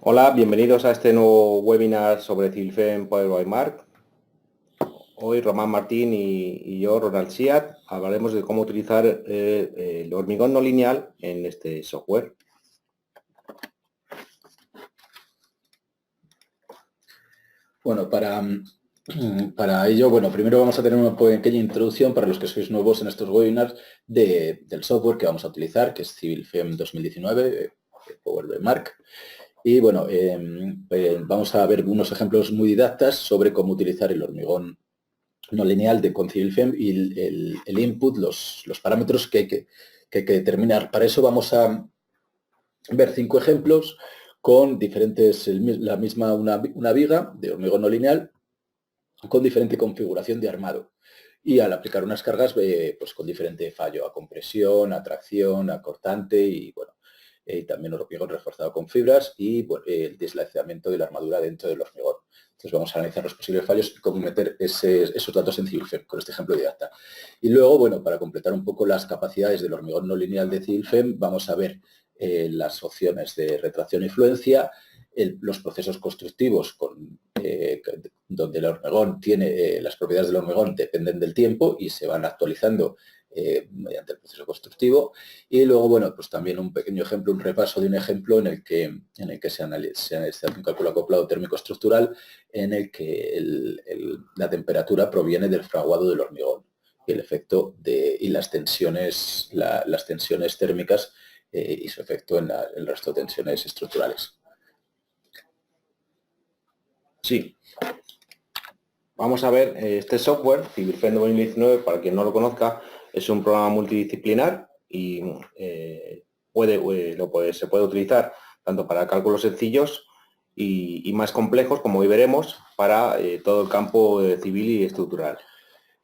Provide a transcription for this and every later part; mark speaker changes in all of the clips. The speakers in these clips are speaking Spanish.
Speaker 1: Hola, bienvenidos a este nuevo webinar sobre CivilFem Powered by Mark. Hoy Román Martín y yo, Ronald Siat, hablaremos de cómo utilizar el hormigón no lineal en este software.
Speaker 2: Bueno, para ello, primero vamos a tener una pequeña introducción para los que sois nuevos en estos webinars del software que vamos a utilizar, que es CivilFem 2019, Powered by Mark. Y bueno, vamos a ver unos ejemplos muy didactas sobre cómo utilizar el hormigón no lineal con CivilFem y el input, los parámetros que hay que determinar. Para eso vamos a ver 5 ejemplos con diferentes, una viga de hormigón no lineal con diferente configuración de armado y al aplicar unas cargas pues con diferente fallo a compresión, a tracción, a cortante y bueno, también hormigón reforzado con fibras y el deslizamiento de la armadura dentro del hormigón. Entonces vamos a analizar los posibles fallos y cómo meter esos datos en CivilFem con este ejemplo didacta. Y luego, bueno, para completar un poco las capacidades del hormigón no lineal de CivilFem, vamos a ver las opciones de retracción y fluencia, los procesos constructivos donde el hormigón tiene, las propiedades del hormigón dependen del tiempo y se van actualizando mediante el proceso constructivo. Y luego, bueno, pues también un pequeño ejemplo, un repaso de un ejemplo en el que se hace un cálculo acoplado térmico estructural en el que la temperatura proviene del fraguado del hormigón y el efecto y las tensiones, las tensiones térmicas y su efecto en el resto de tensiones estructurales.
Speaker 1: Sí. Vamos a ver este software, CivilFem 2019, para quien no lo conozca, es un programa multidisciplinar y se puede utilizar tanto para cálculos sencillos y más complejos, como hoy veremos, para todo el campo civil y estructural.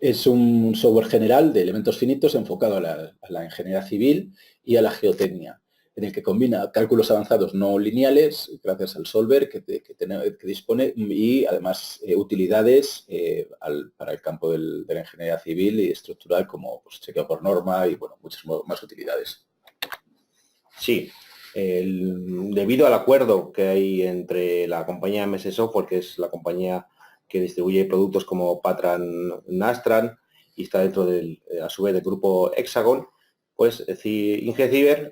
Speaker 2: Es un software general de elementos finitos enfocado a la ingeniería civil y a la geotecnia, en el que combina cálculos avanzados no lineales, gracias al solver que dispone, y además utilidades para el campo de la ingeniería civil y estructural, como pues, chequeo por norma y bueno, muchas más utilidades.
Speaker 1: Sí, debido al acuerdo que hay entre la compañía MS Software, que es la compañía que distribuye productos como Patran Nastran y está dentro a su vez del grupo Hexagon, pues Ingecyber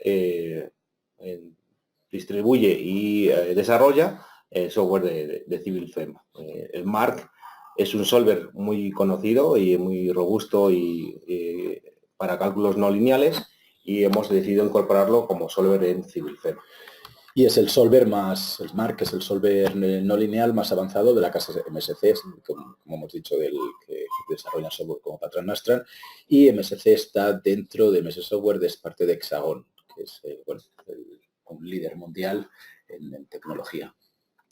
Speaker 1: distribuye y desarrolla el software de CivilFem. El Mark es un solver muy conocido y muy robusto para cálculos no lineales, y hemos decidido incorporarlo como solver en CivilFem.
Speaker 2: Y es el solver el Mark es el solver no lineal más avanzado de la casa MSC, como hemos dicho, que desarrolla software como Patran Nastran, y MSC está dentro de MS Software, es parte de Hexagon, que es un líder mundial en tecnología.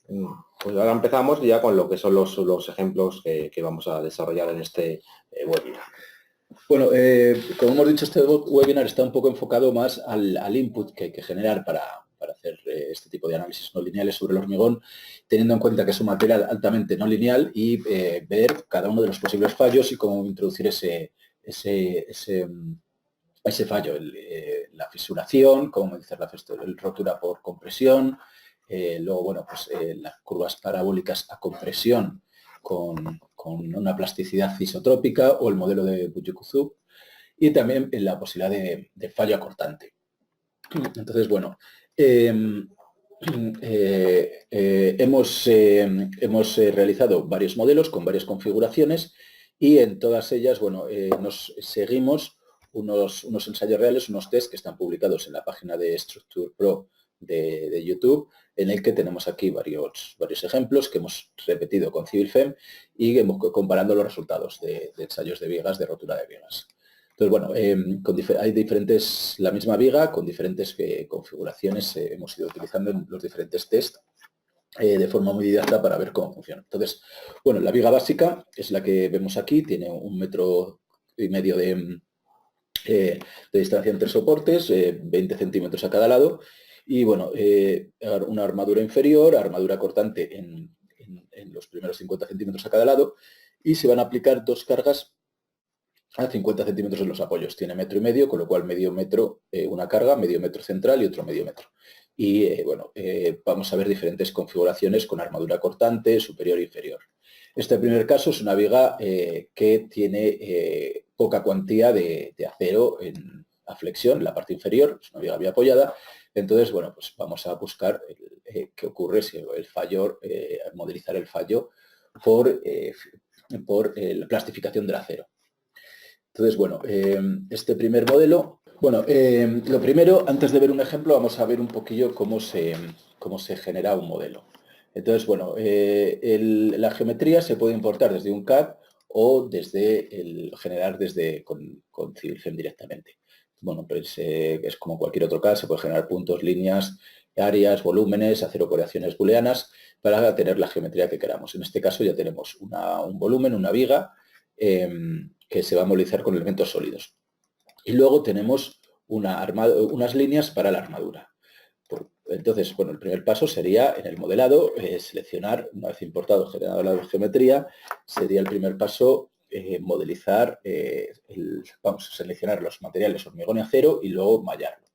Speaker 1: Pues ahora empezamos ya con lo que son los ejemplos que vamos a desarrollar en este webinar.
Speaker 2: Bueno, como hemos dicho, este webinar está un poco enfocado más al input que hay que generar para hacer este tipo de análisis no lineales sobre el hormigón, teniendo en cuenta que es un material altamente no lineal y ver cada uno de los posibles fallos y cómo introducir ese fallo, la fisuración, cómo dice la rotura por compresión, luego, bueno, pues las curvas parabólicas a compresión con una plasticidad isotrópica o el modelo de Bujikuzu, y también la posibilidad de fallo acortante. Entonces, bueno, hemos realizado varios modelos con varias configuraciones y en todas ellas, bueno, nos seguimos unos ensayos reales, unos test que están publicados en la página de Structure Pro de YouTube, en el que tenemos aquí varios ejemplos que hemos repetido con CivilFem y hemos comparando los resultados de ensayos de vigas, de rotura de vigas. Entonces, bueno, hay diferentes, la misma viga con diferentes configuraciones hemos ido utilizando en los diferentes test de forma muy didacta para ver cómo funciona. Entonces, bueno, la viga básica es la que vemos aquí, tiene 1,5 metros de distancia entre soportes, 20 centímetros a cada lado, y bueno, una armadura inferior, armadura cortante en los primeros 50 centímetros a cada lado, y se van a aplicar dos cargas a 50 centímetros en los apoyos. Tiene 1,5 metros, con lo cual medio metro una carga, medio metro central y otro medio metro. y bueno, vamos a ver diferentes configuraciones con armadura cortante, superior e inferior. Este primer caso es una viga que tiene poca cuantía de acero a flexión en la parte inferior, es una viga bien apoyada. Entonces, bueno, pues vamos a buscar qué ocurre si el fallo, modelizar el fallo por la plastificación del acero. Entonces, bueno, este primer modelo, bueno, lo primero, antes de ver un ejemplo, vamos a ver un poquillo cómo se genera un modelo. Entonces, bueno, la geometría se puede importar desde un CAD o generar con CivilFem directamente. Bueno, pues es como cualquier otro CAD, se puede generar puntos, líneas, áreas, volúmenes, hacer operaciones booleanas para tener la geometría que queramos. En este caso ya tenemos un volumen, una viga, que se va a modelizar con elementos sólidos. Y luego tenemos unas líneas para la armadura. Entonces, bueno, el primer paso sería en el modelado, seleccionar, una vez importado, generado la geometría, sería el primer paso modelizar, vamos a seleccionar los materiales hormigón y acero y luego mallarlo.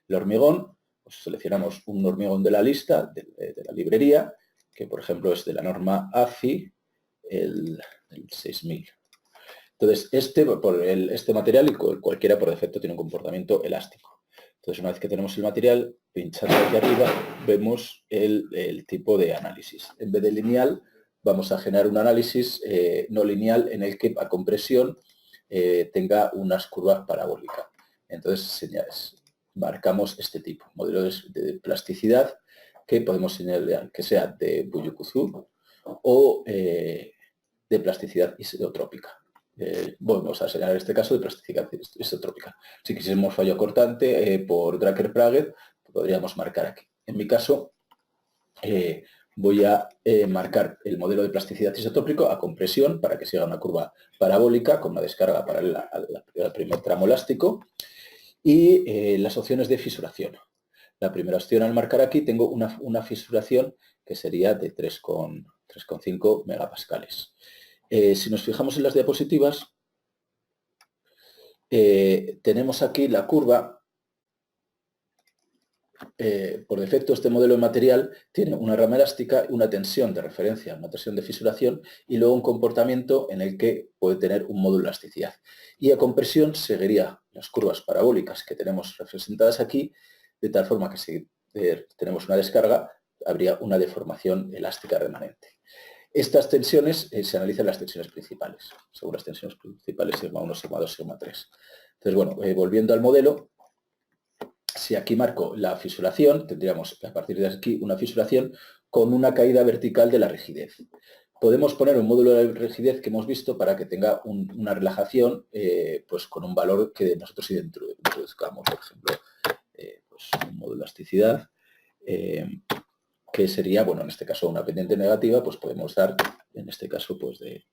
Speaker 2: El hormigón, pues seleccionamos un hormigón de la lista, de la librería, que por ejemplo es de la norma AFI, el 6000. Entonces, este material y cualquiera por defecto tiene un comportamiento elástico. Entonces, una vez que tenemos el material, pinchando aquí arriba, vemos el tipo de análisis. En vez de lineal, vamos a generar un análisis no lineal en el que a compresión tenga unas curvas parabólicas. Entonces, marcamos este tipo, modelo de plasticidad que podemos señalar que sea de Buyukuzu o de plasticidad isotrópica. Vamos a señalar este caso de plasticidad isotrópica. Si quisiéramos fallo cortante por Drucker-Praget, podríamos marcar aquí. En mi caso, voy a marcar el modelo de plasticidad isotrópico a compresión para que siga una curva parabólica con una descarga paralela al primer tramo elástico y las opciones de fisuración. La primera opción al marcar aquí tengo una fisuración que sería de 3,5 megapascales. Si nos fijamos en las diapositivas, tenemos aquí la curva. Por defecto, este modelo de material tiene una rama elástica, una tensión de referencia, una tensión de fisuración y luego un comportamiento en el que puede tener un módulo de elasticidad. Y a compresión seguiría las curvas parabólicas que tenemos representadas aquí, de tal forma que si tenemos una descarga, habría una deformación elástica remanente. Estas tensiones se analizan las tensiones principales. Según las tensiones principales, sigma 1, sigma 2, sigma 3. Entonces, bueno, volviendo al modelo, si aquí marco la fisuración, tendríamos a partir de aquí una fisuración con una caída vertical de la rigidez. Podemos poner un módulo de rigidez que hemos visto para que tenga una relajación pues con un valor que nosotros introduzcamos. Por ejemplo, pues un módulo de elasticidad, que sería, bueno, en este caso una pendiente negativa, pues podemos dar, en este caso, pues de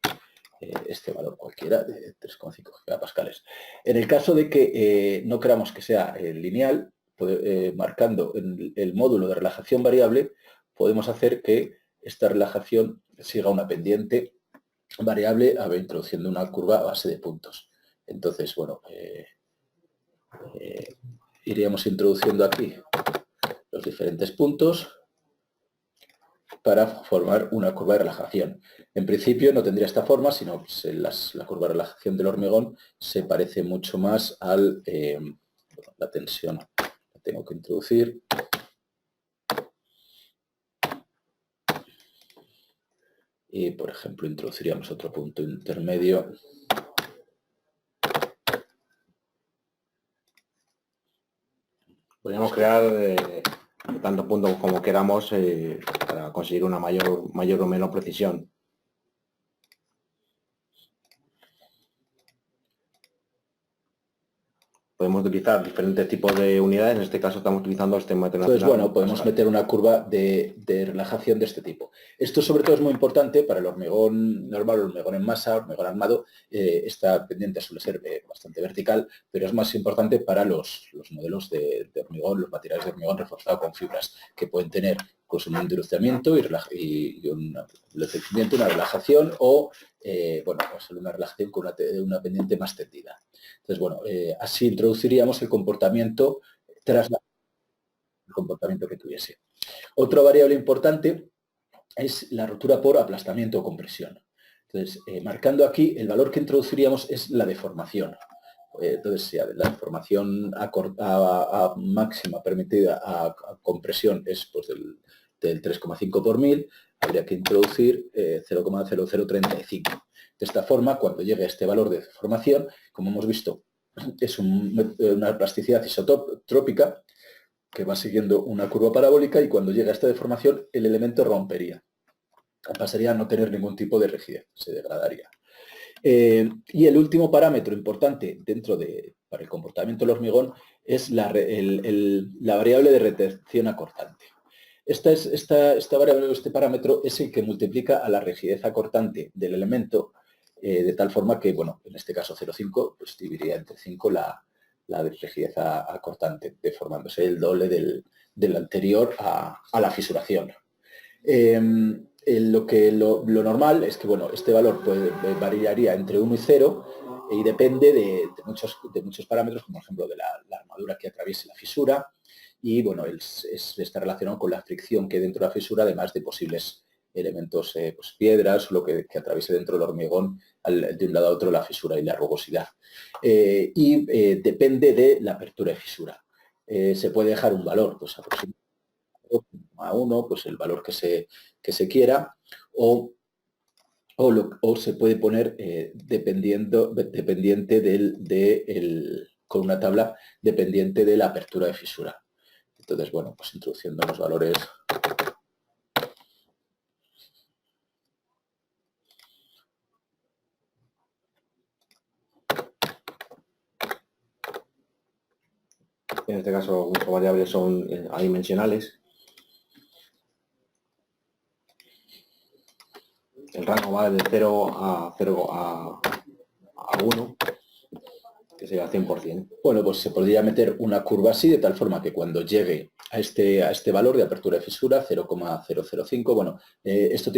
Speaker 2: este valor cualquiera de 3,5 gigapascales. En el caso de que no queramos que sea lineal, marcando el módulo de relajación variable, podemos hacer que esta relajación siga una pendiente variable introduciendo una curva a base de puntos. Entonces, bueno, iríamos introduciendo aquí los diferentes puntos para formar una curva de relajación. En principio no tendría esta forma, sino que la curva de relajación del hormigón se parece mucho más a la tensión. La tengo que introducir. Y, por ejemplo, introduciríamos otro punto intermedio.
Speaker 1: Podríamos crear tantos puntos como queramos para conseguir una mayor o menor precisión. Podemos utilizar diferentes tipos de unidades, en este caso estamos utilizando este material.
Speaker 2: Entonces, bueno, podemos meter una curva de relajación de este tipo. Esto sobre todo es muy importante para el hormigón normal, el hormigón en masa, hormigón armado. Esta pendiente suele ser bastante vertical, pero es más importante para los modelos de hormigón, los materiales de hormigón reforzado con fibras, que pueden tener pues, un endurecimiento y un endurecimiento, una relajación o bueno, pues una relajación con una pendiente más tendida. Entonces, bueno, así introduciríamos el comportamiento tras la... comportamiento que tuviese. Otra variable importante es la rotura por aplastamiento o compresión. Entonces, marcando aquí, el valor que introduciríamos es la deformación. Entonces, si la deformación a máxima permitida a compresión es pues, del 3,5 por 1000, habría que introducir 0,0035. De esta forma, cuando llegue a este valor de deformación, como hemos visto, es una plasticidad isotrópica que va siguiendo una curva parabólica y cuando llega a esta deformación el elemento rompería. Pasaría a no tener ningún tipo de rigidez, se degradaría. Y el último parámetro importante para el comportamiento del hormigón es la variable de retención acortante. Esta variable, este parámetro es el que multiplica a la rigidez acortante del elemento de tal forma que, bueno, en este caso 0,5, pues dividiría entre 5 la rigidez acortante, deformándose el doble del anterior a la fisuración. Lo normal es que, bueno, este valor variaría entre 1 y 0 y depende de muchos parámetros, como por ejemplo de la armadura que atraviese la fisura y, bueno, está relacionado con la fricción que hay dentro de la fisura, además de posibles elementos, pues piedras o lo que atraviese dentro del hormigón de un lado a otro la fisura y la rugosidad. Depende de la apertura de fisura. Se puede dejar un valor, pues aproximadamente a 1, pues el valor que se quiera, o se puede poner con una tabla dependiente de la apertura de fisura. Entonces, bueno, pues introduciendo los valores.
Speaker 1: En este caso, las variables son adimensionales. El rango va de 0 a 1, que sería 100%.
Speaker 2: Bueno, pues se podría meter una curva así, de tal forma que cuando llegue a este valor de apertura de fisura, 0,005, bueno, esto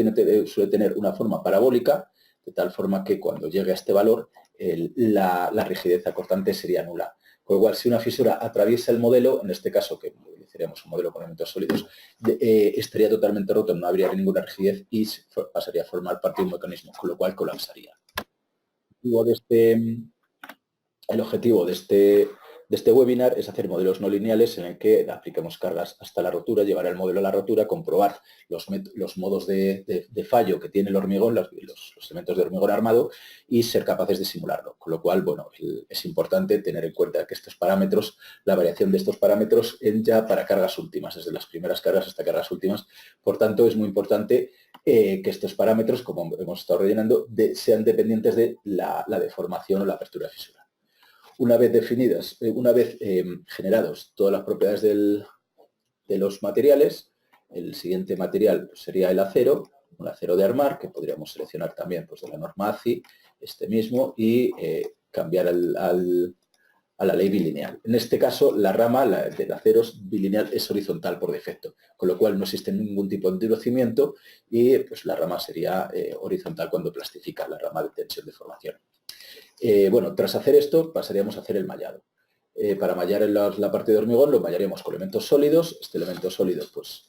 Speaker 2: suele tener una forma parabólica, de tal forma que cuando llegue a este valor, la rigidez acortante sería nula. Con lo cual, si una fisura atraviesa el modelo, en este caso, que utilizaríamos un modelo con elementos sólidos, estaría totalmente roto, no habría ninguna rigidez y pasaría a formar parte de un mecanismo, con lo cual colapsaría. El objetivo de este webinar es hacer modelos no lineales en el que apliquemos cargas hasta la rotura, llevar el modelo a la rotura, comprobar los modos de fallo que tiene el hormigón, los elementos de hormigón armado y ser capaces de simularlo. Con lo cual, bueno, es importante tener en cuenta que estos parámetros, la variación de estos parámetros ya para cargas últimas, desde las primeras cargas hasta cargas últimas. Por tanto, es muy importante que estos parámetros, como hemos estado rellenando, sean dependientes de la deformación o la apertura de fisura. Una vez definidas, generados todas las propiedades de los materiales, el siguiente material sería el acero, un acero de armar, que podríamos seleccionar también pues, de la norma ACI, este mismo, y cambiar a la ley bilineal. En este caso, la rama del acero bilineal es horizontal por defecto, con lo cual no existe ningún tipo de endurecimiento y pues, la rama sería horizontal cuando plastifica, la rama de tensión de formación. Bueno, tras hacer esto, pasaríamos a hacer el mallado. Para mallar en la parte de hormigón lo mallaríamos con elementos sólidos. Este elemento sólido, pues,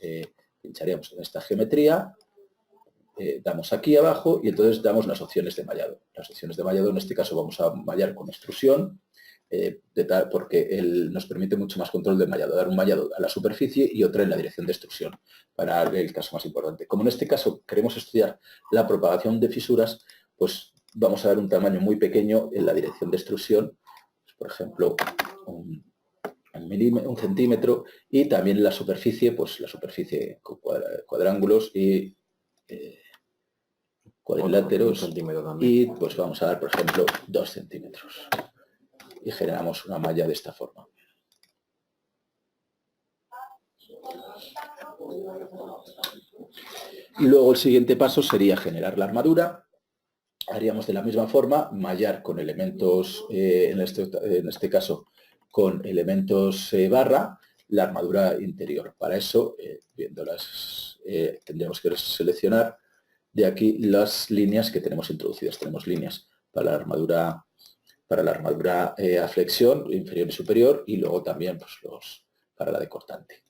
Speaker 2: pincharíamos en esta geometría, damos aquí abajo y entonces damos las opciones de mallado. Las opciones de mallado, en este caso, vamos a mallar con extrusión, porque nos permite mucho más control del mallado, dar un mallado a la superficie y otra en la dirección de extrusión, para el caso más importante. Como en este caso queremos estudiar la propagación de fisuras, pues vamos a dar un tamaño muy pequeño en la dirección de extrusión, pues, por ejemplo, un centímetro, y también la superficie, pues la superficie con cuadrángulos y cuadriláteros, y pues vamos a dar, por ejemplo, 2 centímetros. Y generamos una malla de esta forma. Y luego el siguiente paso sería generar la armadura. Haríamos de la misma forma, mallar con elementos, en este caso, con elementos barra, la armadura interior. Para eso, tendríamos que seleccionar de aquí las líneas que tenemos introducidas. Tenemos líneas para la armadura a flexión inferior y superior y luego también pues, para la de cortante.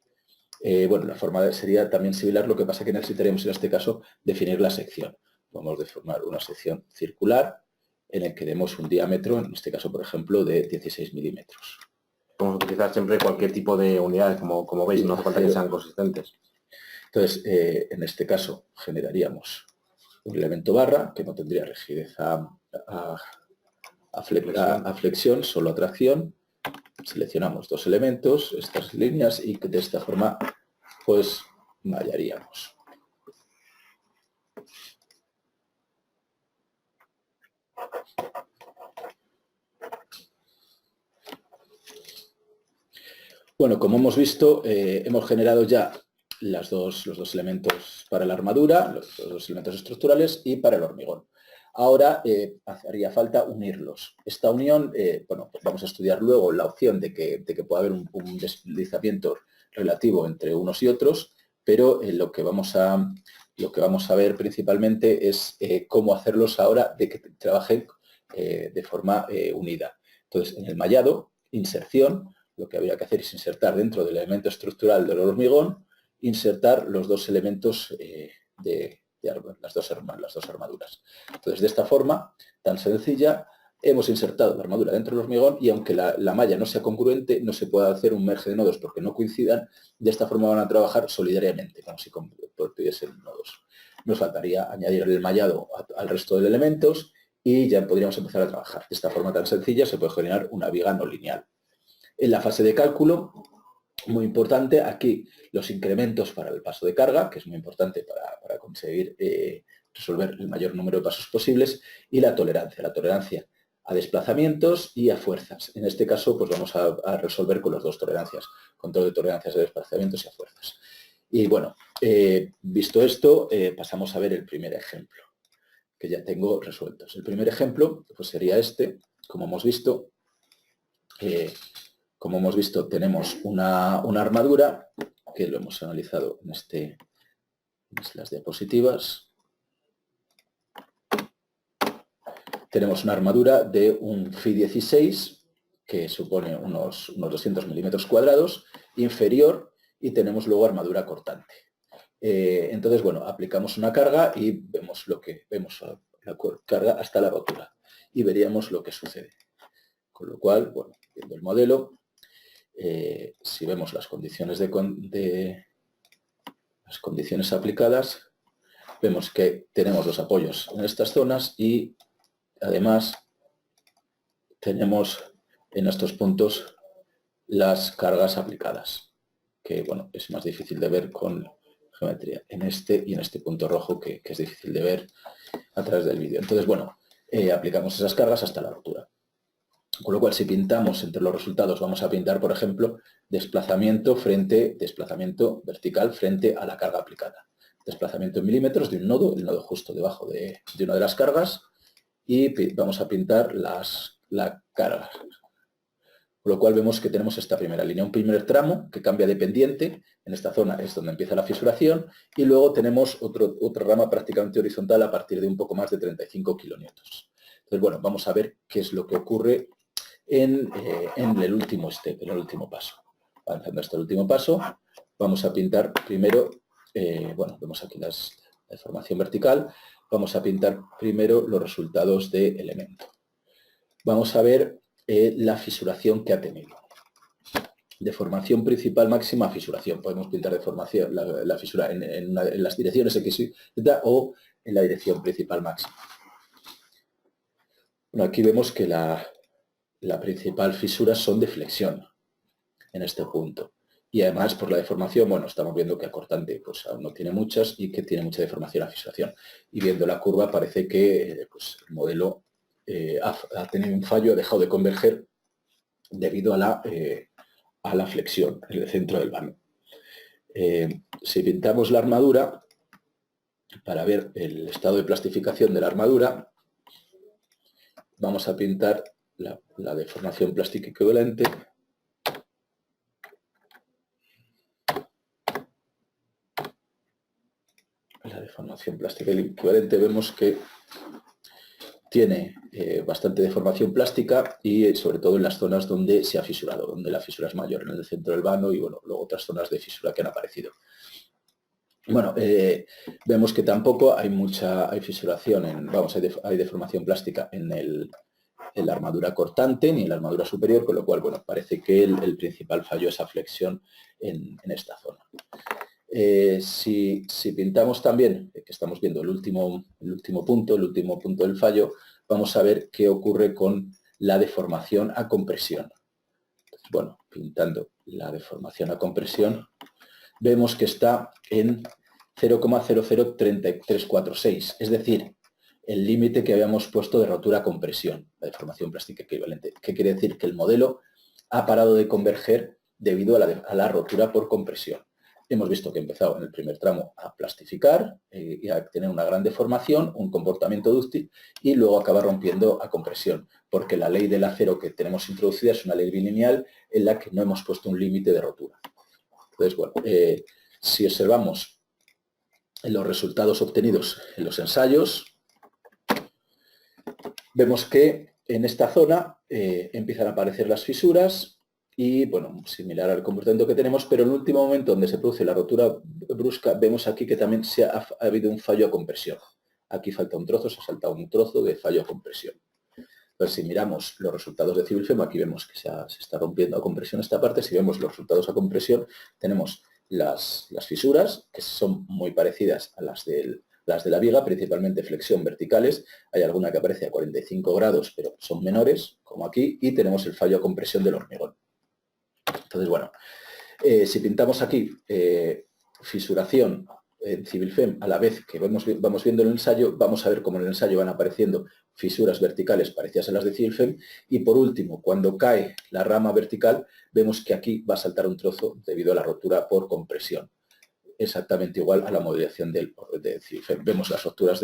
Speaker 2: Bueno, la forma sería también similar, lo que pasa que necesitaríamos en este caso definir la sección. Vamos a formar una sección circular en la que demos un diámetro, en este caso, por ejemplo, de 16 milímetros.
Speaker 1: Podemos utilizar siempre cualquier tipo de unidades, como veis, no hace falta que sean consistentes.
Speaker 2: Entonces, en este caso, generaríamos un elemento barra que no tendría rigidez a flexión, solo a tracción. Seleccionamos dos elementos, estas líneas, y de esta forma, pues, mallaríamos. Bueno, como hemos visto, hemos generado ya los dos elementos para la armadura, los dos elementos estructurales y para el hormigón. Ahora haría falta unirlos. Esta unión, bueno, pues vamos a estudiar luego la opción de que pueda haber un deslizamiento relativo entre unos y otros, pero lo que vamos a ver principalmente es cómo hacerlos ahora de que trabajen de forma unida. Entonces, en el mallado, inserción, lo que habría que hacer es insertar dentro del elemento estructural del hormigón, insertar los dos elementos de las dos armaduras. Entonces, de esta forma, tan sencilla, hemos insertado la armadura dentro del hormigón y aunque la malla no sea congruente, no se puede hacer un merge de nodos porque no coincidan, de esta forma van a trabajar solidariamente, como si tuviesen nodos. Nos faltaría añadir el mallado al resto de elementos y ya podríamos empezar a trabajar. De esta forma tan sencilla se puede generar una viga no lineal. En la fase de cálculo, muy importante, aquí los incrementos para el paso de carga, que es muy importante para conseguir resolver el mayor número de pasos posibles, y la tolerancia a desplazamientos y a fuerzas. En este caso, pues vamos a resolver con las dos tolerancias, control de tolerancias a desplazamientos y a fuerzas. Y bueno, visto esto, pasamos a ver el primer ejemplo, que ya tengo resueltos. El primer ejemplo pues sería este, como hemos visto. Como hemos visto, tenemos una armadura, que lo hemos analizado en las diapositivas. Tenemos una armadura de un Fi 16, que supone unos 200 milímetros cuadrados, inferior, y tenemos luego armadura cortante. Entonces, bueno, aplicamos una carga y vemos la carga hasta la rotura y veríamos lo que sucede. Con lo cual, bueno, viendo el modelo, si vemos las condiciones las condiciones aplicadas, vemos que tenemos los apoyos en estas zonas y además tenemos en estos puntos las cargas aplicadas, que bueno, es más difícil de ver con geometría en este y en este punto rojo que es difícil de ver a través del vídeo. Entonces, bueno, aplicamos esas cargas hasta la rotura. Con lo cual, si pintamos entre los resultados, vamos a pintar, por ejemplo, desplazamiento vertical frente a la carga aplicada. Desplazamiento en milímetros de un nodo, el nodo justo debajo de una de las cargas, y vamos a pintar la carga. Con lo cual vemos que tenemos esta primera línea, un primer tramo que cambia de pendiente, en esta zona es donde empieza la fisuración, y luego tenemos otra rama prácticamente horizontal a partir de un poco más de 35 kilonewtons. Entonces, bueno, vamos a ver qué es lo que ocurre en el último step, en el último paso. Avanzando hasta el último paso, vamos a pintar primero, bueno, vemos aquí la deformación vertical, vamos a pintar primero los resultados de elemento. Vamos a ver la fisuración que ha tenido. Deformación principal máxima, fisuración. Podemos pintar deformación, la fisura en las direcciones X y Z o en la dirección principal máxima. Bueno, aquí vemos que la principal fisura son de flexión en este punto. Y además, por la deformación, bueno, estamos viendo que a cortante pues, aún no tiene muchas y que tiene mucha deformación a fisuración. Y viendo la curva parece que pues, el modelo ha tenido un fallo, ha dejado de converger debido a la flexión en el centro del vano. Si pintamos la armadura, para ver el estado de plastificación de la armadura, vamos a pintar la deformación plástica equivalente. La deformación plástica equivalente vemos que tiene bastante deformación plástica y sobre todo en las zonas donde se ha fisurado, donde la fisura es mayor, en el centro del vano y bueno, luego otras zonas de fisura que han aparecido. Bueno, vemos que tampoco hay fisuración, hay deformación plástica en la armadura cortante ni en la armadura superior, con lo cual, bueno, parece que el principal fallo es flexión en esta zona. Si pintamos también, que estamos viendo el último punto del fallo, vamos a ver qué ocurre con la deformación a compresión. Entonces, bueno, pintando la deformación a compresión, vemos que está en 0,003346, es decir, el límite que habíamos puesto de rotura a compresión, la deformación plástica equivalente. ¿Qué quiere decir? Que el modelo ha parado de converger debido a la rotura por compresión. Hemos visto que ha empezado en el primer tramo a plastificar y a tener una gran deformación, un comportamiento dúctil y luego acaba rompiendo a compresión, porque la ley del acero que tenemos introducida es una ley bilineal en la que no hemos puesto un límite de rotura. Entonces, bueno, si observamos los resultados obtenidos en los ensayos, vemos que en esta zona empiezan a aparecer las fisuras y, bueno, similar al comportamiento que tenemos, pero en el último momento donde se produce la rotura brusca, vemos aquí que también ha habido un fallo a compresión. Aquí falta un trozo, se ha saltado un trozo de fallo a compresión. Entonces, si miramos los resultados de Civil FEM, aquí vemos que se está rompiendo a compresión esta parte. Si vemos los resultados a compresión, tenemos las fisuras, que son muy parecidas a las de la viga, principalmente flexión verticales. Hay alguna que aparece a 45 grados, pero son menores, como aquí, y tenemos el fallo a compresión del hormigón. Entonces, bueno, si pintamos aquí fisuración en Civil FEM, a la vez que vamos viendo el ensayo, vamos a ver cómo en el ensayo van apareciendo fisuras verticales parecidas a las de Civil FEM, y por último, cuando cae la rama vertical, vemos que aquí va a saltar un trozo debido a la rotura por compresión, exactamente igual a la modelación de Civil FEM. Vemos las roturas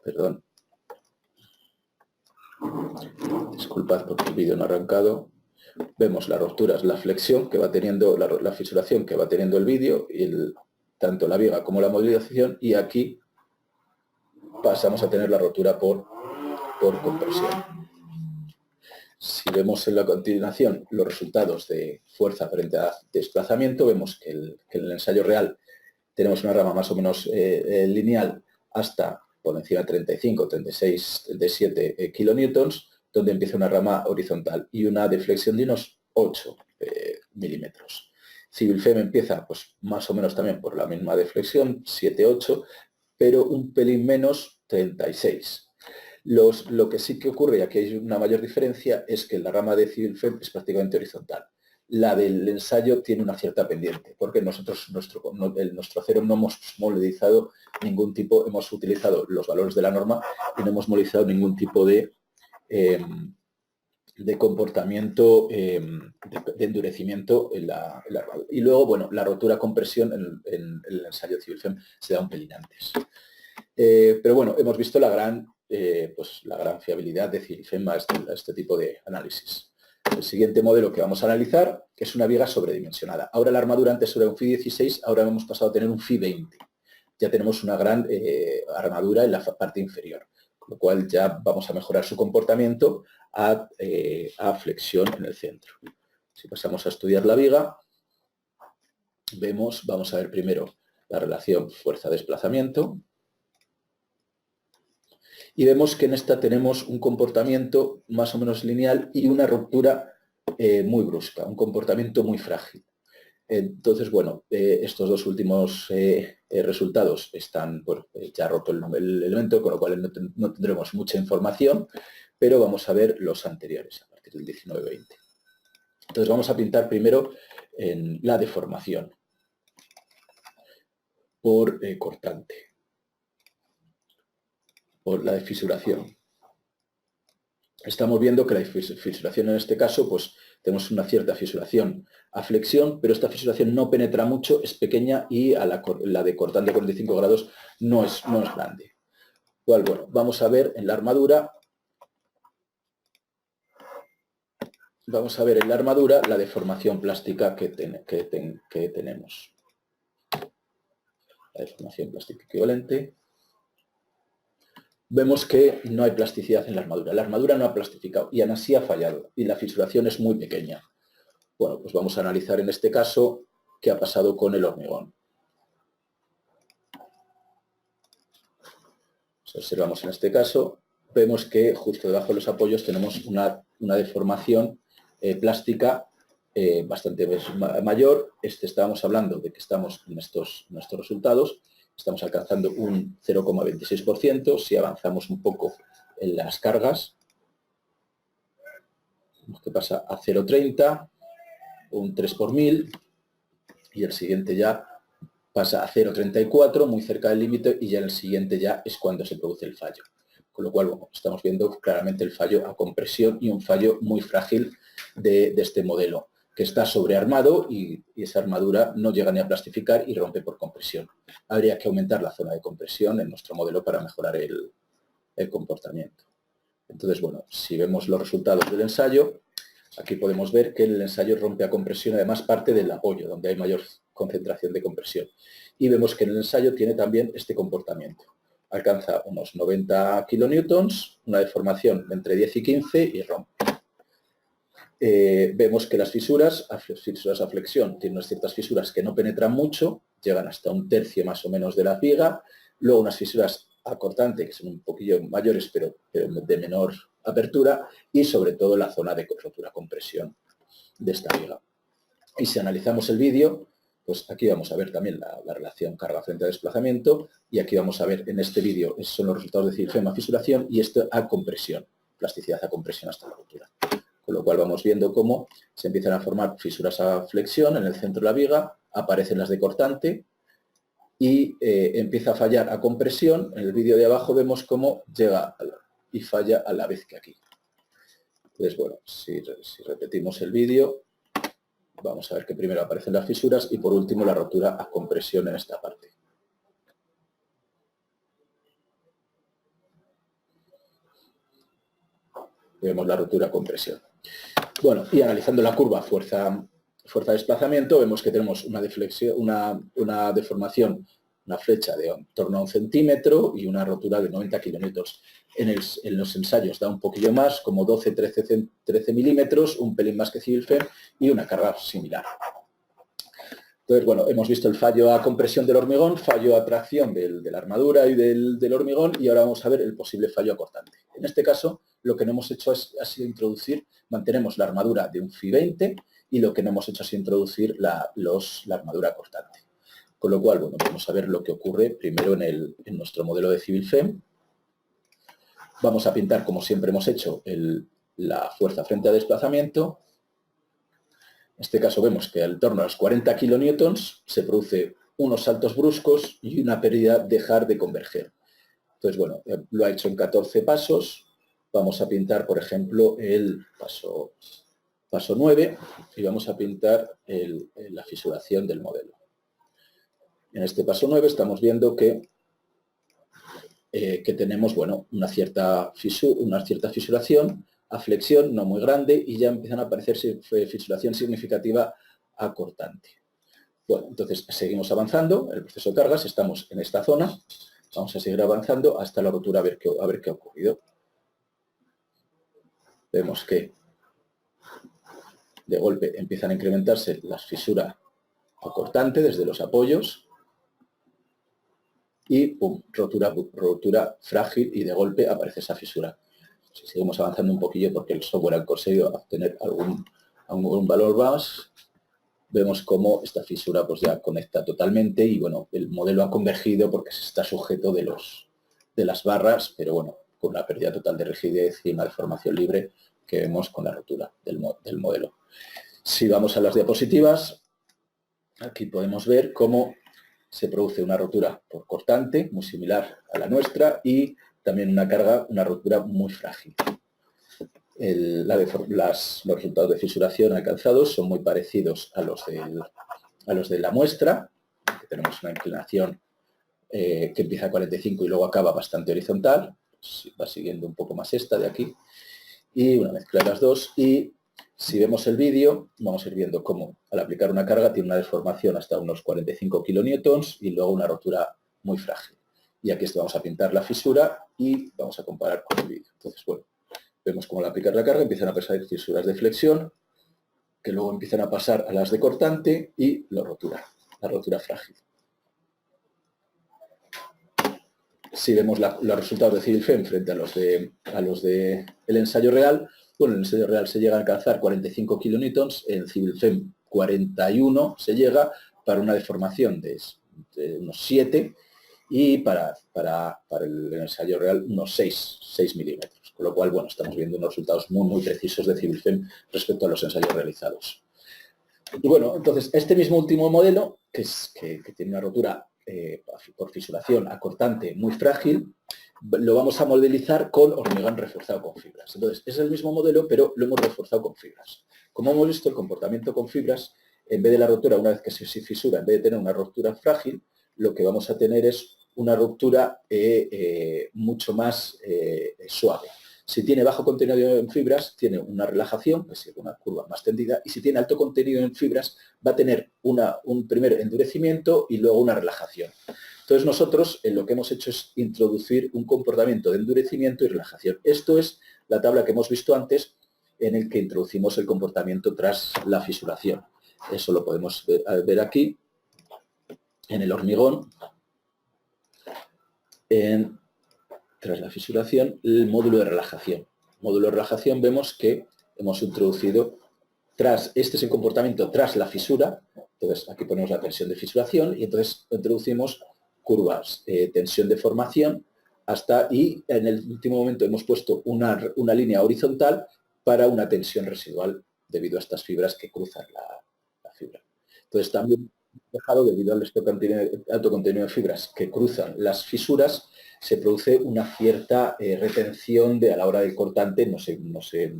Speaker 2: perdón. Disculpad porque el vídeo no ha arrancado. Vemos las rupturas, la flexión que va teniendo, la fisuración que va teniendo el vídeo, y tanto la viga como la modelización, y aquí pasamos a tener la rotura por compresión. Si vemos en la continuación los resultados de fuerza frente a desplazamiento, vemos que en el ensayo real tenemos una rama más o menos lineal hasta por encima de 35, 36, 37 kilonewtons, donde empieza una rama horizontal y una deflexión de unos 8 milímetros. Civil FEM empieza pues más o menos también por la misma deflexión, 7, 8, pero un pelín menos, 36. Lo que sí que ocurre, y aquí hay una mayor diferencia, es que la rama de Civil FEM es prácticamente horizontal. La del ensayo tiene una cierta pendiente, porque nosotros, nuestro acero no hemos modelizado ningún tipo, hemos utilizado los valores de la norma y no hemos modelizado ningún tipo de comportamiento de endurecimiento en la armadura. Y luego, bueno, la rotura con presión en el ensayo Civil FEM se da un pelín antes. Pero bueno, hemos visto la gran fiabilidad de Civil FEM a este tipo de análisis. El siguiente modelo que vamos a analizar es una viga sobredimensionada. Ahora la armadura antes era un Fi 16, ahora hemos pasado a tener un Fi 20. Ya tenemos una gran armadura en la parte inferior, con lo cual ya vamos a mejorar su comportamiento a flexión en el centro. Si pasamos a estudiar la viga, vamos a ver primero la relación fuerza-desplazamiento. Y vemos que en esta tenemos un comportamiento más o menos lineal y una ruptura muy brusca, un comportamiento muy frágil. Entonces, bueno, estos dos últimos resultados están, bueno, ya roto el elemento, con lo cual no tendremos mucha información, pero vamos a ver los anteriores, a partir del 19-20. Entonces vamos a pintar primero en la deformación por cortante, por la fisuración. Estamos viendo que la fisuración en este caso, pues tenemos una cierta fisuración a flexión, pero esta fisuración no penetra mucho, es pequeña, y la de cortante a 45 grados no es grande. Bueno, vamos a ver en la armadura, la deformación plástica que tenemos. La deformación plástica equivalente. vemos que no hay plasticidad en la armadura. La armadura no ha plastificado y aún así ha fallado y la fisuración es muy pequeña. Bueno, pues vamos a analizar en este caso qué ha pasado con el hormigón. Si observamos en este caso, vemos que justo debajo de los apoyos tenemos una deformación plástica bastante mayor. Estábamos hablando de que estamos en estos resultados, estamos alcanzando un 0,26%. Si avanzamos un poco en las cargas, vemos que pasa a 0,30, un 3 por 1000, y el siguiente ya pasa a 0,34, muy cerca del límite, y ya en el siguiente ya es cuando se produce el fallo. Con lo cual, bueno, estamos viendo claramente el fallo a compresión y un fallo muy frágil de este modelo, que está sobrearmado y esa armadura no llega ni a plastificar y rompe por compresión. Habría que aumentar la zona de compresión en nuestro modelo para mejorar el comportamiento. Entonces, bueno, si vemos los resultados del ensayo, aquí podemos ver que el ensayo rompe a compresión, además parte del apoyo, donde hay mayor concentración de compresión. Y vemos que en el ensayo tiene también este comportamiento. Alcanza unos 90 kilonewtons, una deformación entre 10 y 15 y rompe. Vemos que las fisuras a flexión tienen unas ciertas fisuras que no penetran mucho, llegan hasta un tercio más o menos de la viga, luego unas fisuras a cortante que son un poquillo mayores pero de menor apertura, y sobre todo la zona de rotura compresión de esta viga. Y si analizamos el vídeo, pues aquí vamos a ver también la relación carga frente a desplazamiento, y aquí vamos a ver en este vídeo, esos son los resultados de CIVIL-FEM a fisuración y esto a compresión, plasticidad a compresión hasta la rotura. Con lo cual vamos viendo cómo se empiezan a formar fisuras a flexión en el centro de la viga, aparecen las de cortante y empieza a fallar a compresión. En el vídeo de abajo vemos cómo llega y falla a la vez que aquí. Entonces, bueno, si repetimos el vídeo, vamos a ver que primero aparecen las fisuras y por último la rotura a compresión en esta parte. Vemos la rotura a compresión. Bueno, y analizando la curva fuerza-desplazamiento, vemos que tenemos una deformación, una flecha de en torno a 1 centímetro y una rotura de 90 kilonewtons. En los ensayos da un poquillo más, como 12-13 milímetros, un pelín más que CIVIL-FEM y una carga similar. Entonces, bueno, hemos visto el fallo a compresión del hormigón, fallo a tracción de la armadura y del hormigón, y ahora vamos a ver el posible fallo a cortante. En este caso, lo que no hemos hecho ha sido introducir, mantenemos la armadura de un Fi 20 y lo que no hemos hecho ha sido introducir la armadura cortante. Con lo cual, bueno, vamos a ver lo que ocurre primero en nuestro modelo de CIVIL-FEM. Vamos a pintar, como siempre hemos hecho, la fuerza frente a desplazamiento. En este caso vemos que al torno a los 40 kilonewtons se produce unos saltos bruscos y una pérdida dejar de converger. Entonces, bueno, lo ha hecho en 14 pasos. Vamos a pintar, por ejemplo, el paso 9 y vamos a pintar la fisuración del modelo. En este paso 9 estamos viendo que tenemos, bueno, una cierta fisuración a flexión, no muy grande, y ya empiezan a aparecer fisuración significativa a cortante. Bueno, entonces seguimos avanzando en el proceso de cargas, estamos en esta zona, vamos a seguir avanzando hasta la rotura a ver qué ha ocurrido. Vemos que de golpe empiezan a incrementarse las fisuras a cortante desde los apoyos y ¡pum!, rotura frágil, y de golpe aparece esa fisura. Si seguimos avanzando un poquillo, porque el software ha conseguido obtener algún valor más, vemos cómo esta fisura pues ya conecta totalmente y, bueno, el modelo ha convergido porque se está sujeto de las barras, pero bueno, con una pérdida total de rigidez y una deformación libre que vemos con la rotura del modelo. Si vamos a las diapositivas, aquí podemos ver cómo se produce una rotura por cortante, muy similar a la nuestra, y también una rotura muy frágil. Los resultados de fisuración alcanzados son muy parecidos a los de la muestra, que tenemos una inclinación que empieza a 45 y luego acaba bastante horizontal, va siguiendo un poco más esta de aquí, y una mezcla de las dos. Y si vemos el vídeo, vamos a ir viendo cómo al aplicar una carga tiene una deformación hasta unos 45 kilonewtons y luego una rotura muy frágil. y aquí vamos a pintar la fisura y vamos a comparar con el vídeo. Entonces, bueno, vemos cómo al aplicar la carga empiezan a pasar fisuras de flexión, que luego empiezan a pasar a las de cortante y la rotura frágil. Si vemos los resultados de Civil FEM frente a los de el ensayo real, bueno, en el ensayo real se llega a alcanzar 45 kilonewtons, en Civil FEM 41 se llega para una deformación de unos 7 y para el ensayo real unos 6 milímetros. Con lo cual, bueno, estamos viendo unos resultados muy precisos de Civil FEM respecto a los ensayos realizados. Y bueno, entonces, este mismo último modelo, que tiene una rotura por fisuración acortante muy frágil, lo vamos a modelizar con hormigón reforzado con fibras. Entonces, es el mismo modelo, pero lo hemos reforzado con fibras. Como hemos visto, el comportamiento con fibras, en vez de la rotura, una vez que se fisura, en vez de tener una ruptura frágil, lo que vamos a tener es una ruptura mucho más suave. Si tiene bajo contenido en fibras, tiene una relajación, que es una curva más tendida, y si tiene alto contenido en fibras, va a tener un primer endurecimiento y luego una relajación. Entonces nosotros lo que hemos hecho es introducir un comportamiento de endurecimiento y relajación. Esto es la tabla que hemos visto antes en el que introducimos el comportamiento tras la fisuración. Eso lo podemos ver aquí, en el hormigón, tras la fisuración, el módulo de relajación. El módulo de relajación vemos que hemos introducido, este es el comportamiento tras la fisura, entonces aquí ponemos la tensión de fisuración y entonces introducimos curvas, tensión de formación, y en el último momento hemos puesto una línea horizontal para una tensión residual debido a estas fibras que cruzan la fibra. Entonces también dejado, debido al alto contenido de fibras que cruzan las fisuras, se produce una cierta retención a la hora del cortante, no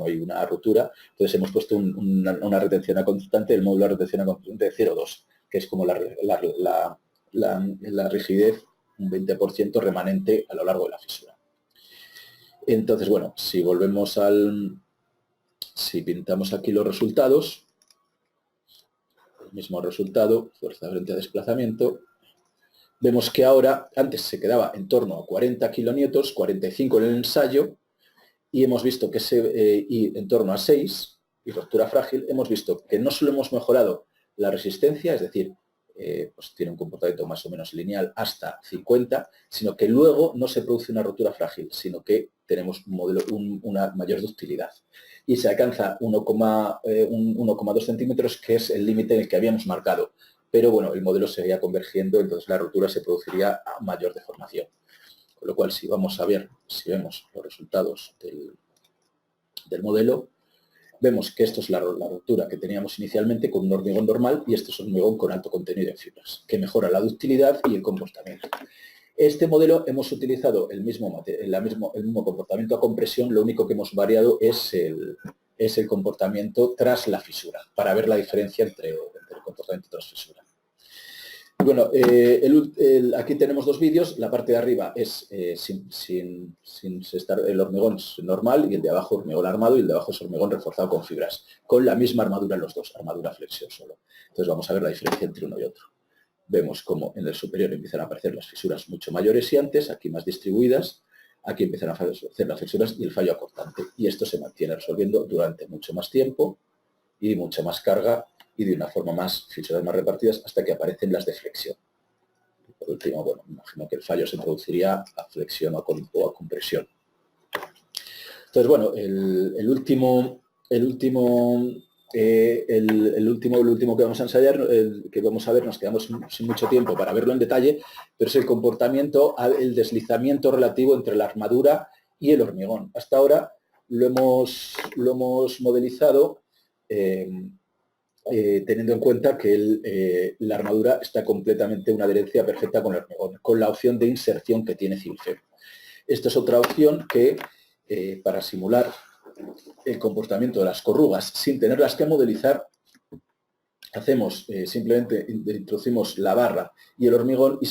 Speaker 2: hay una rotura, entonces hemos puesto una retención constante, el módulo de retención constante de 0,2, que es como la rigidez, un 20% remanente a lo largo de la fisura. Entonces, bueno, si pintamos aquí los resultados, el mismo resultado, fuerza frente a desplazamiento, vemos que ahora, antes se quedaba en torno a 40 kilonewtons, 45 en el ensayo, y hemos visto que y en torno a 6, y ruptura frágil, hemos visto que no solo hemos mejorado la resistencia, es decir, pues tiene un comportamiento más o menos lineal hasta 50, sino que luego no se produce una ruptura frágil, sino que tenemos una mayor ductilidad. Y se alcanza 1,2 centímetros, que es el límite en el que habíamos marcado. Pero bueno, el modelo seguía convergiendo, entonces la rotura se produciría a mayor deformación. Con lo cual, si vemos los resultados del modelo, vemos que esto es la rotura que teníamos inicialmente con un hormigón normal y esto es un hormigón con alto contenido en fibras, que mejora la ductilidad y el comportamiento. Este modelo hemos utilizado el mismo comportamiento a compresión, lo único que hemos variado es el comportamiento tras la fisura, para ver la diferencia entre el comportamiento tras fisura. Bueno, aquí tenemos dos vídeos, la parte de arriba es sin estar el hormigón normal y el de abajo hormigón armado y el de abajo es hormigón reforzado con fibras, con la misma armadura en los dos, armadura flexión solo. Entonces vamos a ver la diferencia entre uno y otro. Vemos cómo en el superior empiezan a aparecer las fisuras mucho mayores y antes, aquí más distribuidas, aquí empiezan a aparecer las fisuras y el fallo acortante. Y esto se mantiene resolviendo durante mucho más tiempo y mucha más carga y de una forma fisuras más repartidas hasta que aparecen las de flexión. Por último, bueno, imagino que el fallo se produciría a flexión o a compresión. Entonces, bueno, el último que vamos a ensayar, que vamos a ver, nos quedamos sin mucho tiempo para verlo en detalle, pero es el comportamiento, el deslizamiento relativo entre la armadura y el hormigón. Hasta ahora lo hemos modelizado teniendo en cuenta que la armadura está completamente una adherencia perfecta con el hormigón, con la opción de inserción que tiene Civil FEM. Esta es otra opción que, para simular el comportamiento de las corrugas sin tenerlas que modelizar, hacemos simplemente introducimos la barra y el hormigón y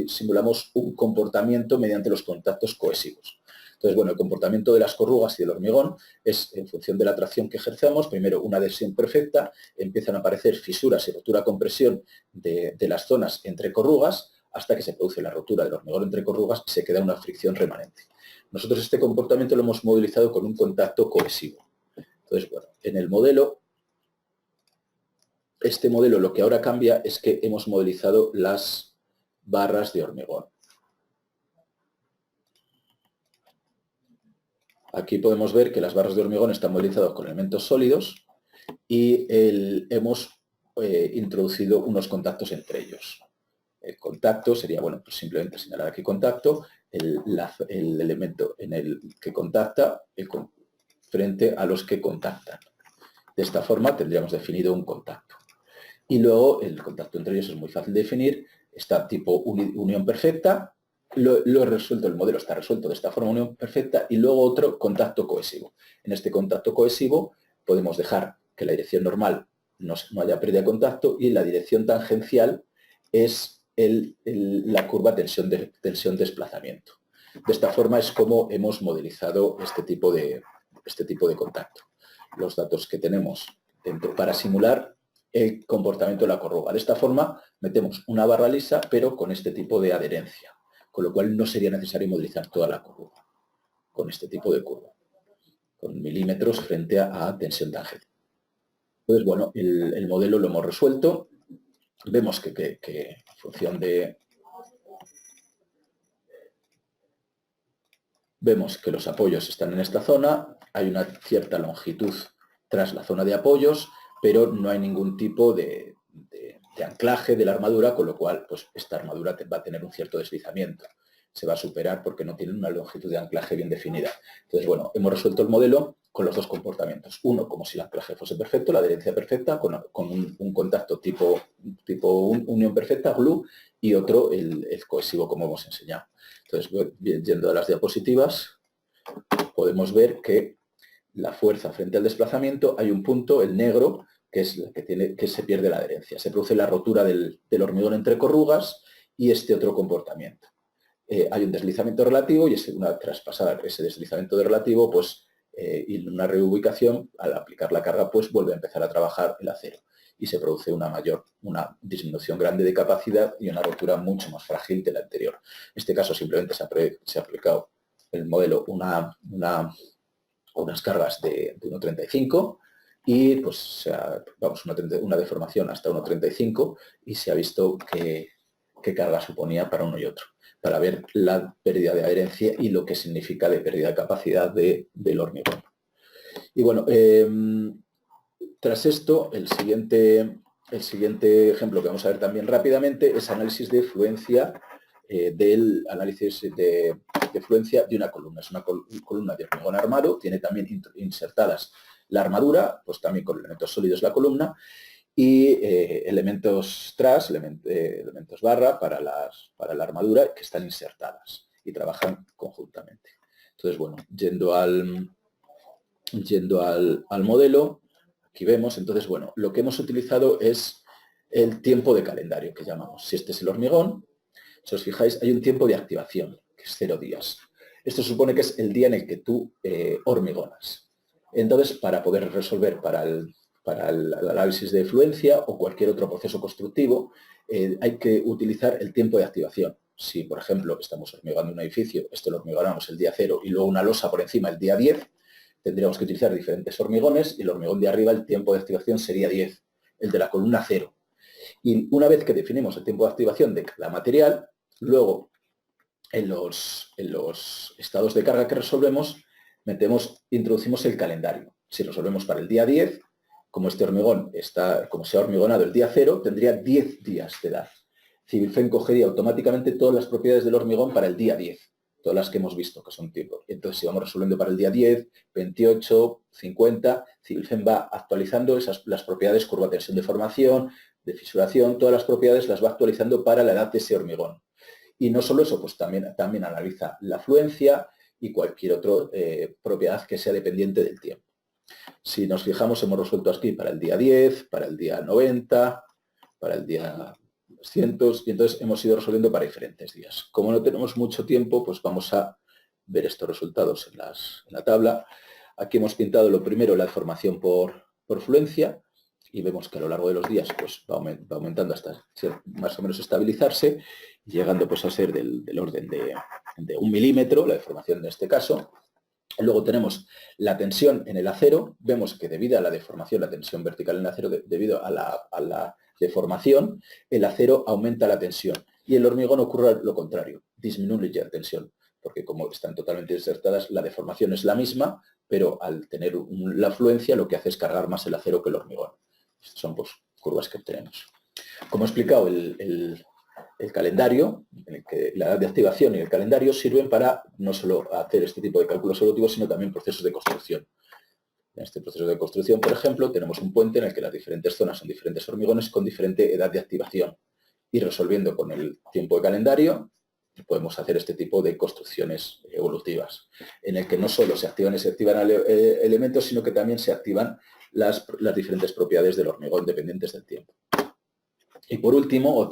Speaker 2: simulamos un comportamiento mediante los contactos cohesivos. Entonces, bueno, el comportamiento de las corrugas y del hormigón es en función de la tracción que ejercemos. Primero, una adhesión perfecta, empiezan a aparecer fisuras y rotura-compresión de las zonas entre corrugas, hasta que se produce la rotura del hormigón entre corrugas y se queda una fricción remanente. Nosotros este comportamiento lo hemos modelizado con un contacto cohesivo. Entonces, bueno, en el modelo, este modelo lo que ahora cambia es que hemos modelizado las barras de hormigón. Aquí podemos ver que las barras de hormigón están modelizadas con elementos sólidos y hemos introducido unos contactos entre ellos. El contacto sería, bueno, pues simplemente señalar aquí contacto, el elemento en el que contacta frente a los que contactan. De esta forma tendríamos definido un contacto. Y luego el contacto entre ellos es muy fácil de definir, está tipo unión perfecta, lo he resuelto, el modelo está resuelto de esta forma, unión perfecta, y luego otro contacto cohesivo. En este contacto cohesivo podemos dejar que la dirección normal no haya pérdida de contacto y la dirección tangencial es la curva tensión-desplazamiento. De esta forma es como hemos modelizado este tipo de contacto. Los datos que tenemos dentro para simular el comportamiento de la corruga. De esta forma metemos una barra lisa, pero con este tipo de adherencia, con lo cual no sería necesario modelizar toda la corruga con este tipo de curva, con milímetros frente a tensión tangente. Entonces, bueno, el modelo lo hemos resuelto. Vemos que en función de... Vemos que los apoyos están en esta zona, hay una cierta longitud tras la zona de apoyos, pero no hay ningún tipo de anclaje de la armadura, con lo cual pues, esta armadura va a tener un cierto deslizamiento. Se va a superar porque no tiene una longitud de anclaje bien definida. Entonces, bueno, hemos resuelto el modelo con los dos comportamientos. Uno, como si el anclaje fuese perfecto, la adherencia perfecta, con un contacto tipo unión perfecta, glue, y otro, el cohesivo, como hemos enseñado. Entonces, yendo a las diapositivas, podemos ver que la fuerza frente al desplazamiento, hay un punto, el negro, que es el que se pierde la adherencia. Se produce la rotura del hormigón entre corrugas y este otro comportamiento. Hay un deslizamiento relativo y tras pasar ese deslizamiento de relativo, pues, y una reubicación, al aplicar la carga, pues vuelve a empezar a trabajar el acero y se produce una disminución grande de capacidad y una rotura mucho más frágil de la anterior. En este caso simplemente se ha aplicado el modelo unas cargas de 1,35 y pues vamos, una deformación hasta 1,35 y se ha visto qué carga suponía para uno y otro, para ver la pérdida de adherencia y lo que significa de pérdida de capacidad del hormigón. Y bueno, tras esto, el siguiente ejemplo que vamos a ver también rápidamente es análisis de fluencia del análisis de fluencia de una columna. Es una columna de hormigón armado, tiene también insertadas la armadura, pues también con elementos sólidos la columna, y elementos tras, elementos barra para la armadura que están insertadas y trabajan conjuntamente. Entonces, bueno, yendo al modelo, aquí vemos, entonces, bueno, lo que hemos utilizado es el tiempo de calendario, que llamamos. Si este es el hormigón, si os fijáis, hay un tiempo de activación, que es 0 días. Esto supone que es el día en el que tú hormigonas. Entonces, para poder resolver para el análisis de fluencia o cualquier otro proceso constructivo, hay que utilizar el tiempo de activación. Si, por ejemplo, estamos hormigando un edificio, esto lo hormigonamos el día 0 y luego una losa por encima el día 10, tendríamos que utilizar diferentes hormigones y el hormigón de arriba, el tiempo de activación sería 10, el de la columna 0. Y una vez que definimos el tiempo de activación de cada material, luego en los estados de carga que resolvemos, introducimos el calendario. Si resolvemos para el día 10, como este hormigón como se ha hormigonado el día 0, tendría 10 días de edad. CivilFEM cogería automáticamente todas las propiedades del hormigón para el día 10, todas las que hemos visto que son tiempo. Entonces, si vamos resolviendo para el día 10, 28, 50, CivilFEM va actualizando las propiedades, curva de tensión de formación, de fisuración, todas las propiedades las va actualizando para la edad de ese hormigón. Y no solo eso, pues también analiza la fluencia y cualquier otra propiedad que sea dependiente del tiempo. Si nos fijamos, hemos resuelto aquí para el día 10, para el día 90, para el día 200, y entonces hemos ido resolviendo para diferentes días. Como no tenemos mucho tiempo, pues vamos a ver estos resultados en la tabla. Aquí hemos pintado lo primero, la deformación por fluencia, y vemos que a lo largo de los días pues, va aumentando hasta más o menos estabilizarse, llegando pues a ser del orden de 1 milímetro, la deformación en este caso. Luego tenemos la tensión en el acero. Vemos que debido a la deformación, la tensión vertical en el acero, debido a la deformación, el acero aumenta la tensión. Y el hormigón ocurre lo contrario, disminuye la tensión, porque como están totalmente insertadas, la deformación es la misma, pero al tener la afluencia lo que hace es cargar más el acero que el hormigón. Estas son pues, curvas que obtenemos. Como he explicado, el calendario, en el que la edad de activación y el calendario sirven para no solo hacer este tipo de cálculos evolutivos, sino también procesos de construcción. En este proceso de construcción, por ejemplo, tenemos un puente en el que las diferentes zonas son diferentes hormigones con diferente edad de activación. Y resolviendo con el tiempo de calendario, podemos hacer este tipo de construcciones evolutivas, en el que no solo se activan y se activan elementos, sino que también se activan las diferentes propiedades del hormigón dependientes del tiempo. Y por último,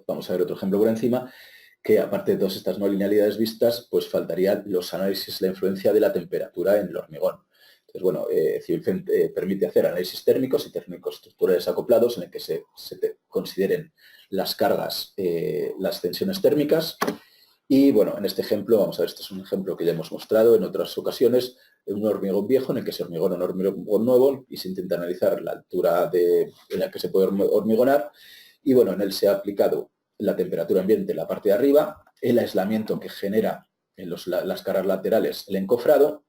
Speaker 2: vamos a ver otro ejemplo por encima, que aparte de todas estas no linealidades vistas, pues faltarían los análisis, la influencia de la temperatura en el hormigón. Entonces, bueno, CivilFEM permite hacer análisis térmicos y térmicos estructurales acoplados en el que se consideren las cargas, las tensiones térmicas. Y bueno, en este ejemplo, vamos a ver, este es un ejemplo que ya hemos mostrado en otras ocasiones, un hormigón viejo en el que se hormigona un hormigón nuevo y se intenta analizar la altura en la que se puede hormigonar. Y bueno, en él se ha aplicado la temperatura ambiente en la parte de arriba, el aislamiento que genera en las caras laterales el encofrado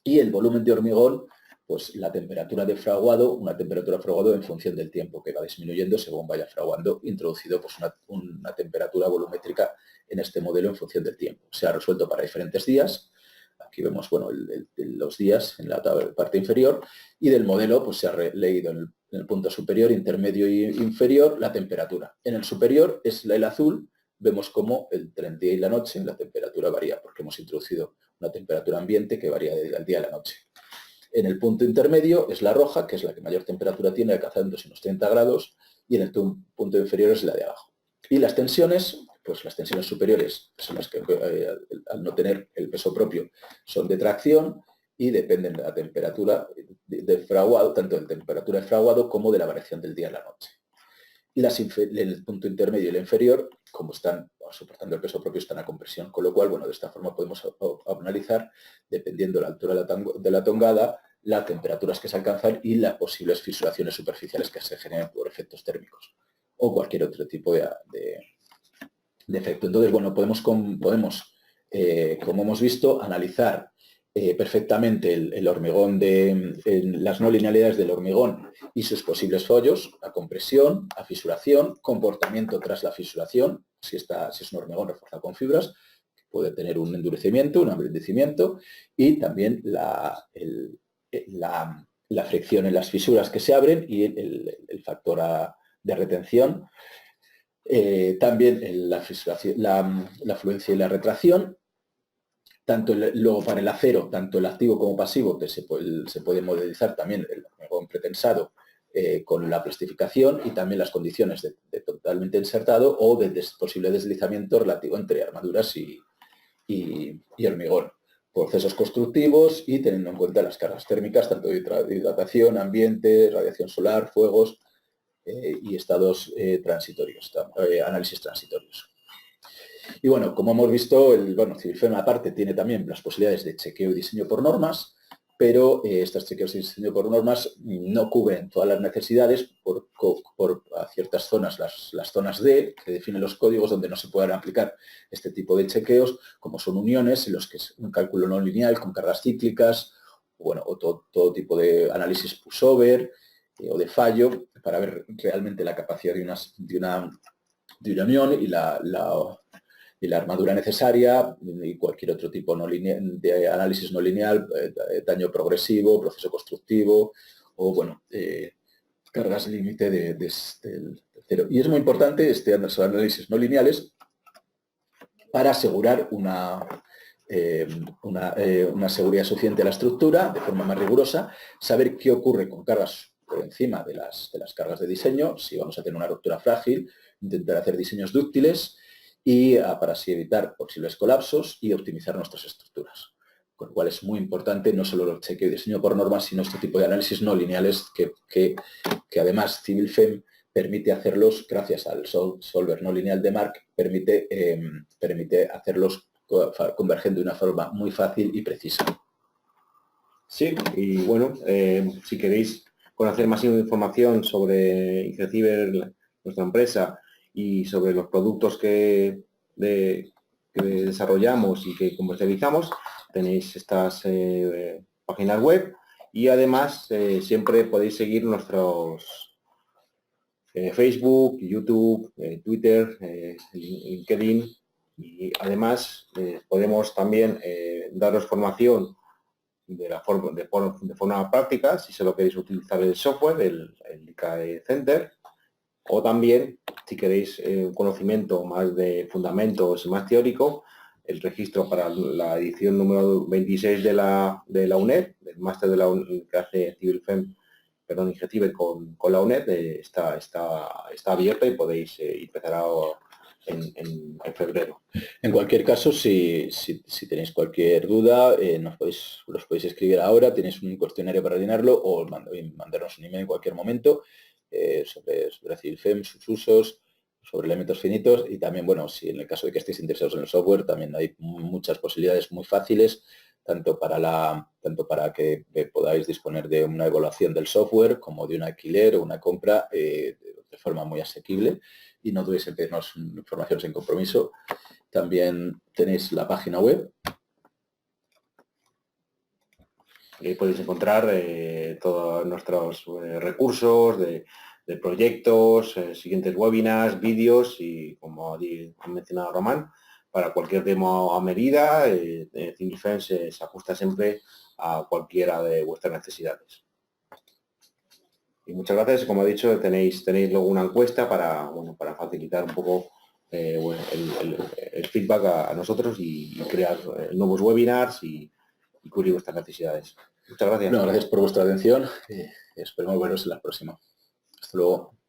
Speaker 2: y el volumen de hormigón, pues la temperatura de fraguado, una temperatura de fraguado en función del tiempo que va disminuyendo según vaya fraguando, introducido pues una temperatura volumétrica en este modelo en función del tiempo. Se ha resuelto para diferentes días. Aquí vemos bueno, los días en la parte inferior y del modelo pues, se ha leído en el punto superior, intermedio e inferior la temperatura. En el superior es el azul, vemos cómo entre el día y la noche la temperatura varía porque hemos introducido una temperatura ambiente que varía del día a la noche. En el punto intermedio es la roja, que es la que mayor temperatura tiene, alcanzándose unos 30 grados, y en el punto inferior es la de abajo. Y las tensiones, pues las tensiones superiores son las que al no tener el peso propio son de tracción y dependen de la temperatura de fraguado, tanto de la temperatura de fraguado como de la variación del día a la noche. Y el punto intermedio y el inferior, como están soportando el peso propio, están a compresión, con lo cual, bueno, de esta forma podemos analizar, dependiendo de la altura de la tongada, las temperaturas que se alcanzan y las posibles fisuraciones superficiales que se generen por efectos térmicos o cualquier otro tipo de efecto. Entonces, bueno, podemos como hemos visto, analizar perfectamente el hormigón las no linealidades del hormigón y sus posibles fallos, a compresión, a fisuración, comportamiento tras la fisuración, si es un hormigón reforzado con fibras, puede tener un endurecimiento, un ablandecimiento y también la fricción en las fisuras que se abren y el factor de retención. También la fluencia y la retracción. Luego para el acero, tanto el activo como pasivo, que se puede modelizar también el hormigón pretensado con la plastificación y también las condiciones de totalmente insertado o de posible deslizamiento relativo entre armaduras y hormigón. Procesos constructivos y teniendo en cuenta las cargas térmicas, tanto de hidratación, ambiente, radiación solar, fuegos y estados transitorios, análisis transitorios. Y bueno, como hemos visto, CivilFEM aparte tiene también las posibilidades de chequeo y diseño por normas, pero estos chequeos y diseño por normas no cubren todas las necesidades por a ciertas zonas, las zonas D, que definen los códigos donde no se puedan aplicar este tipo de chequeos, como son uniones, en los que es un cálculo no lineal con cargas cíclicas, o todo tipo de análisis pushover o de fallo, para ver realmente la capacidad de una unión y la armadura necesaria y cualquier otro tipo de análisis no lineal, daño progresivo, proceso constructivo o, cargas límite del cero. Y es muy importante este análisis no lineales para asegurar una seguridad suficiente a la estructura de forma más rigurosa, saber qué ocurre con cargas por encima de las cargas de diseño, si vamos a tener una ruptura frágil, intentar hacer diseños dúctiles y para así evitar posibles colapsos y optimizar nuestras estructuras. Con lo cual es muy importante no solo el chequeo y diseño por normas, sino este tipo de análisis no lineales que además CivilFEM permite hacerlos, gracias al solver no lineal de Mark, permite hacerlos convergen de una forma muy fácil y precisa.
Speaker 1: Sí, y bueno, si queréis conocer más información sobre Ingeciber, nuestra empresa, y sobre los productos que desarrollamos y que comercializamos, tenéis estas páginas web, y además siempre podéis seguir nuestros Facebook, YouTube, Twitter, LinkedIn, y además podemos también daros formación de forma práctica, si solo queréis utilizar el software, el ICAE Center, o también, si queréis un conocimiento más de fundamentos y más teórico, el registro para la edición número 26 de la UNED, del máster de la UNED que hace CivilFem, perdón, Ingeciber con la UNED, está abierta y podéis empezar en febrero.
Speaker 2: En cualquier caso, si tenéis cualquier duda, los podéis escribir ahora, tenéis un cuestionario para llenarlo, o mandarnos un email en cualquier momento sobre CivilFem, sus usos, sobre elementos finitos, y también, bueno, si en el caso de que estéis interesados en el software, también hay muchas posibilidades muy fáciles, tanto para que podáis disponer de una evaluación del software como de un alquiler o una compra de forma muy asequible, y no dudéis en pedirnos información sin compromiso. También tenéis la página web.
Speaker 1: Ahí podéis encontrar todos nuestros recursos de proyectos, siguientes webinars, vídeos y, como ha mencionado Román, para cualquier demo a medida, CivilFem se ajusta siempre a cualquiera de vuestras necesidades. Y muchas gracias. Como he dicho, tenéis luego una encuesta para facilitar un poco el feedback a nosotros y crear nuevos webinars y cubrir vuestras necesidades. Muchas gracias.
Speaker 2: Bueno, gracias por vuestra atención y esperemos veros en la próxima. Hasta luego.